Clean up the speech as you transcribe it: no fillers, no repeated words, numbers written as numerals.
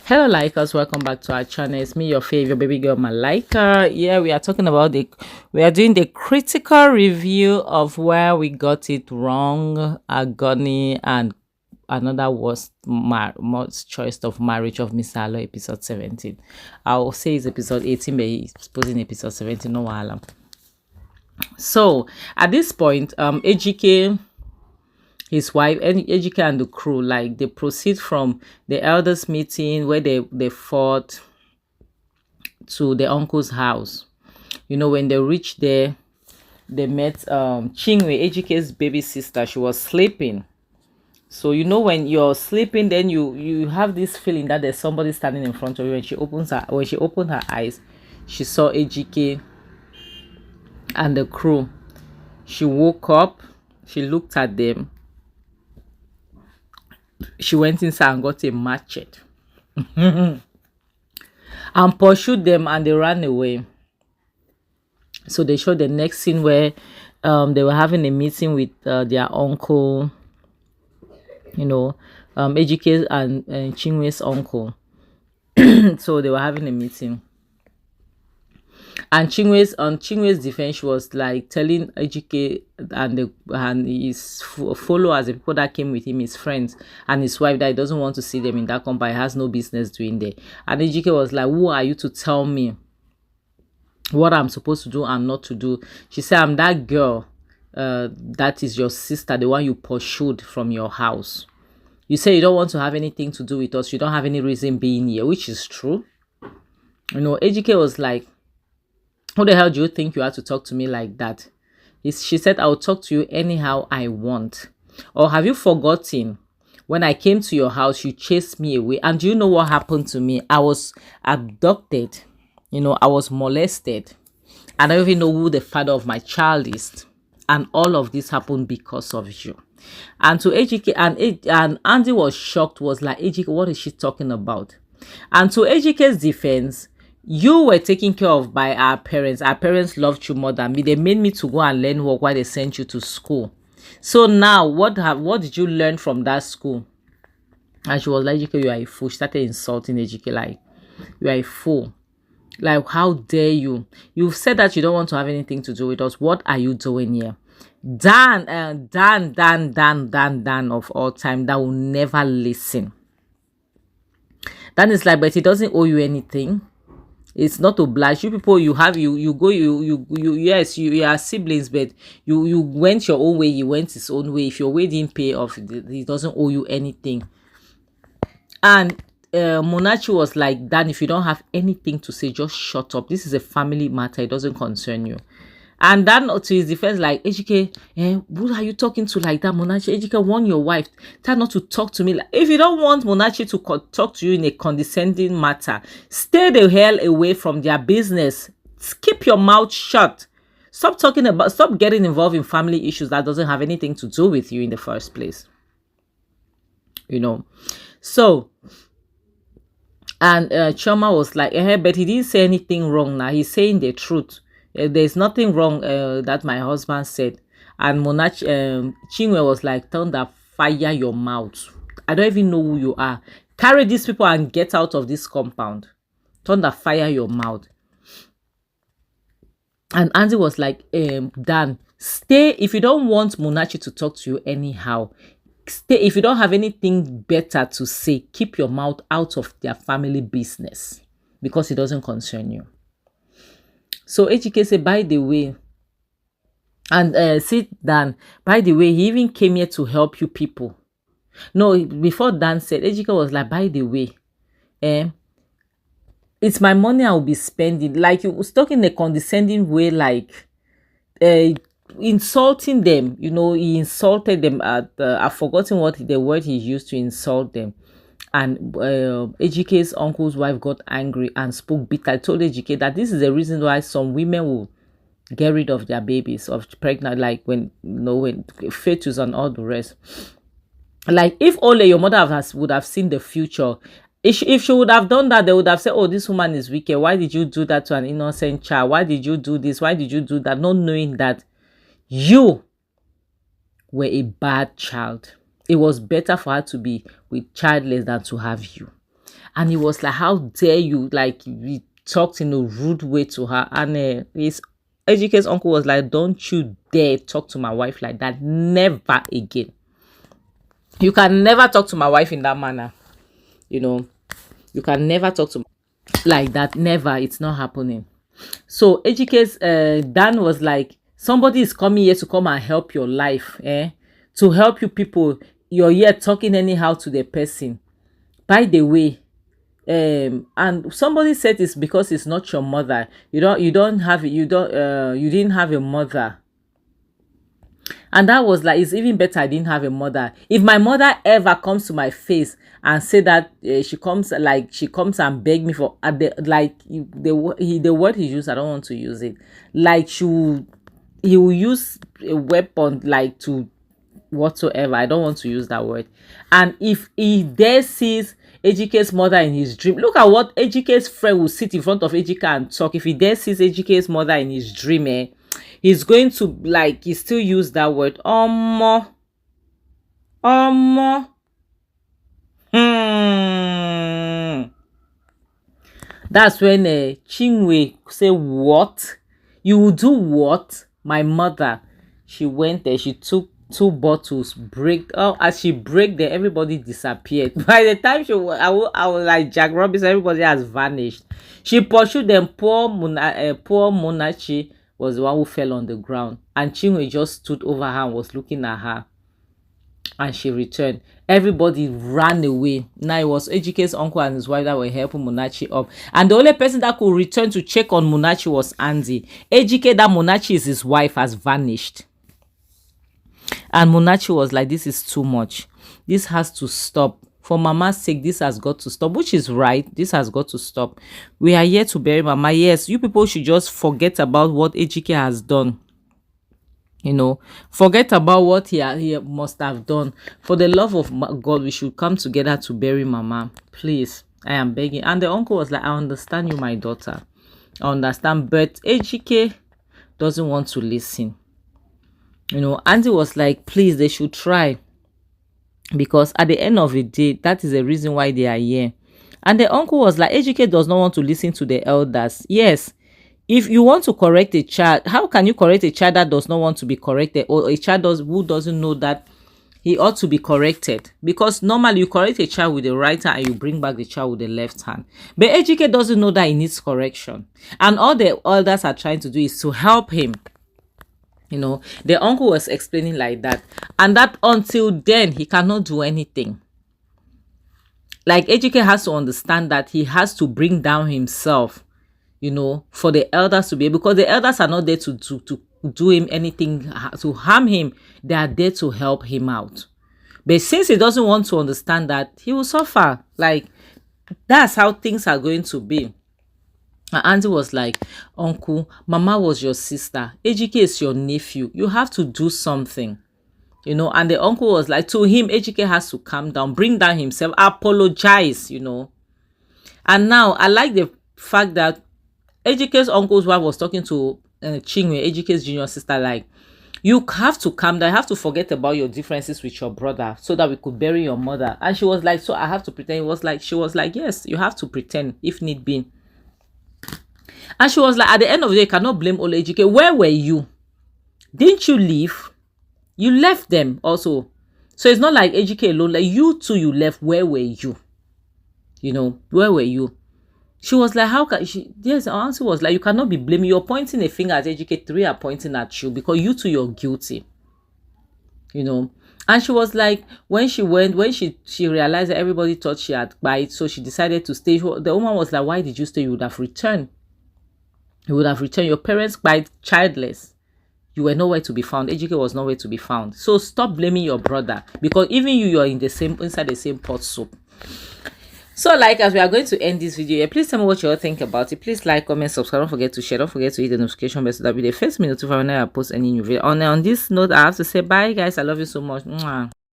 Hello likers, welcome back to our channel. It's me, your favorite baby girl Malika. Yeah, we are talking about we are doing the critical review of where we got it wrong, Agony, and another worst most choice of marriage of mraloy, episode 17. I'll say it's episode 18, but he's posting episode 17. No while. So at this point, Ejike, his wife, Ejike, and the crew, like, they proceed from the elders meeting where they fought to the uncle's house. You know, when they reached there, they met Chinwe, Ejike's baby sister. She was sleeping. So you know, when you're sleeping, then you have this feeling that there's somebody standing in front of you. When she opened her eyes, she saw Ejike and the crew. She woke up, she looked at them. She went inside and got a machete and pursued them, and they ran away. So they showed the next scene where they were having a meeting with their uncle, you know, Ejike and Chinwe's uncle. So they were having a meeting, and Chinwe's defense, she was like telling Ejike and his followers, the people that came with him, his friends and his wife, that he doesn't want to see them in that company, has no business doing there. And Ejike was like, who are you to tell me what I'm supposed to do and not to do? She said, I'm that girl that is your sister, the one you pursued from your house. You say you don't want to have anything to do with us, you don't have any reason being here, which is true. You know, Ejike was like, who the hell do you think you are to talk to me like that? She said, I'll talk to you anyhow I want. Or have you forgotten when I came to your house, you chased me away? And do you know what happened to me? I was abducted. You know, I was molested. And I don't even know who the father of my child is. And all of this happened because of you. And to Ejike, and Andy was shocked, was like, Ejike, what is she talking about? And to Ejike's defense, you were taken care of by our parents. Our parents loved you more than me. They made me to go and learn work while they sent you to school. So now, what did you learn from that school? And she was like, Ejike, you are a fool. She started insulting Ejike, like, you are a fool. Like, how dare you? You've said that you don't want to have anything to do with us. What are you doing here? Dan of all time, that will never listen. Dan is like, but he doesn't owe you anything. It's not obliged. You people, you are siblings, but you went your own way, he went his own way. If your way didn't pay off, he doesn't owe you anything. And Monachi was like, Dan, if you don't have anything to say, just shut up. This is a family matter, it doesn't concern you. And then to his defense, like, Ejike, who are you talking to like that, Monachi? Ejike, warn your wife, tell not to talk to me. Like, if you don't want Monachi to talk to you in a condescending matter, stay the hell away from their business. Keep your mouth shut. Stop getting involved in family issues that doesn't have anything to do with you in the first place. You know, so. And Chioma was like, but he didn't say anything wrong now. He's saying the truth. There's nothing wrong that my husband said. And Chinwe was like, thunder, fire your mouth. I don't even know who you are. Carry these people and get out of this compound. Thunder, fire your mouth. And Andy was like, Dan, stay. If you don't want Monachi to talk to you anyhow, stay. If you don't have anything better to say, keep your mouth out of their family business, because it doesn't concern you. So Ejike said, by the way, and sit Dan, by the way, he even came here to help you people. No, before Dan said, Ejike was like, by the way, it's my money I will be spending. Like, you was talking in a condescending way, like insulting them. You know, he insulted them at I've forgotten what the word he used to insult them. And Ejike's uncle's wife got angry and spoke bitter. I told Ejike that this is the reason why some women will get rid of their babies, of pregnant, like when fetus and all the rest. Like, if only your mother would have seen the future. If she would have done that, they would have said, oh, this woman is wicked. Why did you do that to an innocent child? Why did you do this? Why did you do that? Not knowing that you were a bad child. It was better for her to be with childless than to have you. And he was like, how dare you, like, he talked in a rude way to her. And his Ejike's uncle was like, don't you dare talk to my wife like that, never again. You can never talk to my wife in that manner. You can never talk to like that, never. It's not happening. So Ejike's Dan was like, somebody is coming here to come and help your life, to help you people. You're here talking anyhow to the person. By the way, and somebody said it's because it's not your mother. You didn't have a mother. And that was like, it's even better I didn't have a mother. If my mother ever comes to my face and say that she comes and beg me for the word he used, I don't want to use it. Like he will use a weapon, like, to whatsoever. I don't want to use that word. And if he dare sees Ejike's mother in his dream, look at what Ejike's friend will sit in front of Ejike and talk. If he dare sees Ejike's mother in his dream, he's going to, like, he still use that word, omo. That's when Chinwe say, what? You will do what? My mother. She went there, she took 2 bottles, as she break there, everybody disappeared. By the time I was like Jack Robinson, everybody has vanished. She pursued them. Poor Munachi was the one who fell on the ground, and Chinwe just stood over her and was looking at her, and she returned. Everybody ran away. Now it was Ejike's uncle and his wife that were helping Munachi up, and the only person that could return to check on Munachi was Andy. Ejike, that Munachi is his wife, has vanished. And Munachi was like, this is too much. This has to stop. For Mama's sake, this has got to stop. Which is right. This has got to stop. We are here to bury Mama. Yes, you people should just forget about what Ejike has done. Forget about what he must have done. For the love of God, we should come together to bury Mama. Please, I am begging. And the uncle was like, I understand you, my daughter. I understand. But Ejike doesn't want to listen. Andy was like, please, they should try, because at the end of the day, that is the reason why they are here. And the uncle was like, Ejike does not want to listen to the elders. Yes, if you want to correct a child, how can you correct a child that does not want to be corrected, or a child who doesn't know that he ought to be corrected? Because normally you correct a child with the right hand and you bring back the child with the left hand. But Ejike doesn't know that he needs correction, and all the elders are trying to do is to help him. The uncle was explaining like that, and that until then he cannot do anything. Like, Ejike has to understand that he has to bring down himself, for the elders to be able, because the elders are not there to do him anything, to harm him. They are there to help him out. But since he doesn't want to understand that, he will suffer. Like, that's how things are going to be. And Auntie was like, Uncle, Mama was your sister. Ejike is your nephew. You have to do something. And the uncle was like, to him, Ejike has to calm down, bring down himself, apologize, And now, I like the fact that Ejike's uncle's wife was talking to Chinwe, Ejike's junior sister, like, you have to calm down. You have to forget about your differences with your brother so that we could bury your mother. And she was like, so I have to pretend. She was like, yes, you have to pretend if need be. And she was like, at the end of the day, you cannot blame Ole Ejike. Where were you? Didn't you leave? You left them also. So it's not like Ejike alone. Like, you too, you left. Where were you? Where were you? She was like, how can she? Yes, her answer was like, you cannot be blaming. You're pointing a finger at Ejike. 3 are pointing at you because you too, you're guilty. And she was like, when she realized that everybody thought she had died, so she decided to stay. The woman was like, why did you stay? You would have returned. You would have returned. Your parents died childless. You were nowhere to be found. Ejike was nowhere to be found. So stop blaming your brother, because even you are inside the same pot soup. So, like, as we are going to end this video, please tell me what you all think about it. Please like, comment, subscribe. Don't forget to share. Don't forget to hit the notification bell so that you'll be the first to be notified whenever I post any new video. On this note, I have to say bye, guys. I love you so much. Mwah.